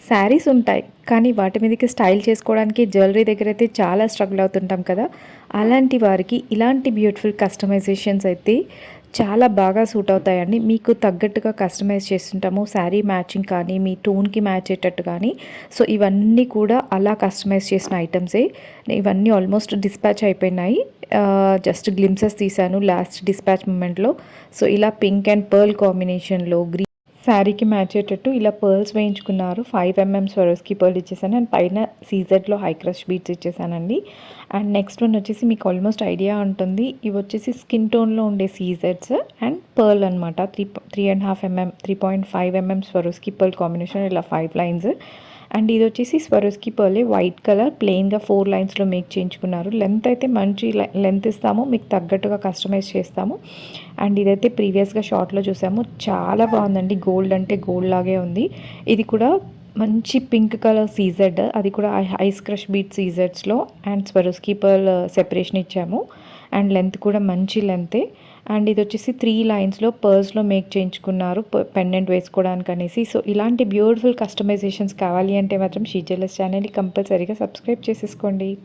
శారీస్ ఉంటాయి. కానీ వాటి మీదకి స్టైల్ చేసుకోవడానికి జ్యువెలరీ దగ్గరైతే చాలా స్ట్రగుల్ అవుతుంటాం కదా! అలాంటి వారికి ఇలాంటి బ్యూటిఫుల్ కస్టమైజేషన్స్ అయితే చాలా బాగా సూట్ అవుతాయండి. మీకు తగ్గట్టుగా కస్టమైజ్ చేస్తుంటాము. శారీ మ్యాచింగ్ కానీ, మీ టోన్‌కి మ్యాచ్ అయ్యేటట్టు కానీ. సో, ఇవన్నీ కూడా అలా కస్టమైజ్ చేసిన ఐటెమ్సే. ఇవన్నీ ఆల్మోస్ట్ డిస్పాచ్ అయిపోయినాయి. జస్ట్ గ్లింప్సెస్ తీశాను లాస్ట్ డిస్పాచ్ మొమెంట్‌లో. సో, ఇలా పింక్ అండ్ పర్ల్ కాంబినేషన్‌లో శారీకి మ్యాచ్ అయ్యేటట్టు ఇలా పర్ల్స్ వేయించుకున్నారు. 5 స్వరోస్కి పర్ల్ ఇచ్చేసాను. అండ్ పైన సీజెడ్‌లో హై క్రష్ బీడ్స్ ఇచ్చేసానండి. అండ్ నెక్స్ట్ వన్ వచ్చేసి మీకు ఆల్మోస్ట్ ఐడియా ఉంటుంది. ఇవి వచ్చేసి స్కిన్ టోన్‌లో ఉండే సీజెడ్స్ అండ్ పర్ల్ అనమాట. 3.5 స్వరోస్కి పర్ల్ కాంబినేషన్ ఇలా 5 లైన్స్. అండ్ ఇది వచ్చేసి స్వరోస్కి పర్లే వైట్ కలర్ ప్లెయిన్‌గా 4 లైన్స్‌లో మేక్ చేయించుకున్నారు. లెంత్ అయితే మంచి లెంత్ ఇస్తాము. మీకు తగ్గట్టుగా కస్టమైజ్ చేస్తాము. అండ్ ఇదైతే ప్రీవియస్‌గా షార్ట్‌లో చూసాము. చాలా బాగుందండి. గోల్డ్ అంటే గోల్డ్ లాగే ఉంది. ఇది కూడా మంచి పింక్ కలర్ సీజెడ్, అది కూడా ఐస్ క్రష్ బీట్ సీజెడ్స్‌లో అండ్ స్వరోస్కి పర్ల్ సెపరేషన్ ఇచ్చాము. అండ్ లెంత్ కూడా మంచి లెంతే. అండ్ ఇది వచ్చేసి 3 లైన్స్‌లో పర్ల్స్‌లో మేక్ చేయించుకున్నారు. పెండెంట్ వేసుకోవడానికి అనేసి. సో, ఇలాంటి బ్యూటిఫుల్ కస్టమైజేషన్స్ కావాలి అంటే మాత్రం షీ జ్యువెలర్స్ ఛానల్‌ని కంపల్సరీగా సబ్స్క్రైబ్ చేసేసుకోండి.